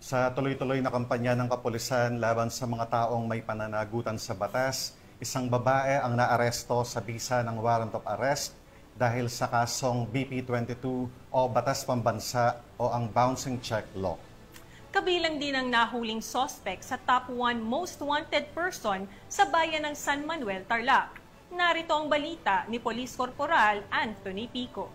Sa tuloy-tuloy na kampanya ng kapulisan laban sa mga taong may pananagutan sa batas, isang babae ang naaresto sa bisa ng warrant of arrest dahil sa kasong BP-22 o Batas Pambansa o ang Bouncing Check Law. Kabilang din ang nahuling suspect sa top 1 most wanted person sa bayan ng San Manuel, Tarlac. Narito ang balita ni Police Corporal Anthony Pico.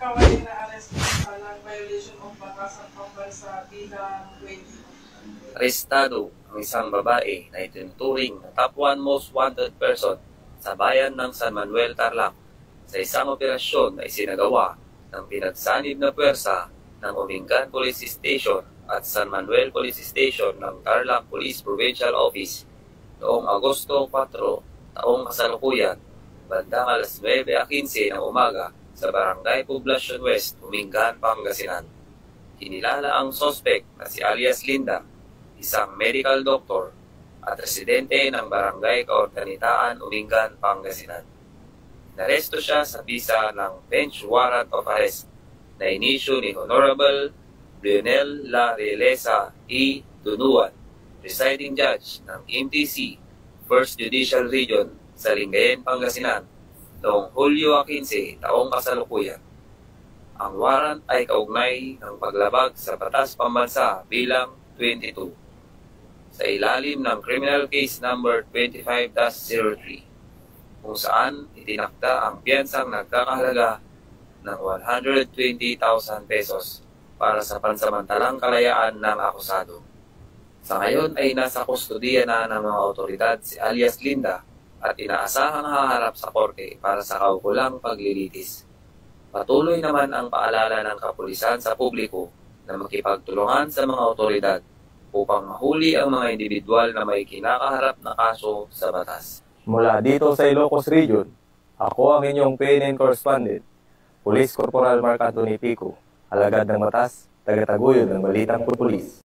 Ikaw ay na-arrest ng violation of Batas at Pambansa bilang 20. Arestado ang isang babae na itinuturing na top 1 most wanted person sa bayan ng San Manuel, Tarlac sa isang operasyon na isinagawa ng pinagsanib na puwersa ng Umingan Police Station at San Manuel Police Station ng Tarlac Police Provincial Office noong Agosto 4, taong kasalukuyan, bandang alas 9:15 ng umaga sa Barangay Poblacion West, Umingan, Pangasinan. Kinilala ang suspect na si alias Linda, isang medical doctor at residente ng Barangay Kaorganitaan, Umingan, Pangasinan. Naresto siya sa bisa ng bench warrant of arrest na inisyu ni Honorable Lionel La Realeza E. Dunuan, presiding judge ng MTC, 1st Judicial Region sa Lingayen, Pangasinan, noong Hulyo 15, taong kasalukuyan. Ang warrant ay kaugnay ng paglabag sa Batas Pambansa bilang 22 sa ilalim ng Criminal Case Number 25-03 kung saan itinakda ang piyansang nagkakahalaga ng 120,000 pesos para sa pansamantalang kalayaan ng akusado. Sa ngayon ay nasa kustudiya na ng mga otoridad si alias Linda at inaasahang haharap sa korte para sa kaukulang paglilitis. Patuloy naman ang paalala ng kapulisan sa publiko na makipagtulungan sa mga otoridad upang mahuli ang mga individual na may kinakaharap na kaso sa batas. Mula dito sa Ilocos Region, ako ang inyong PNN correspondent, Police Corporal Mark Anthony Pico, alagad ng batas, taga-taguyod ng balitang pulis.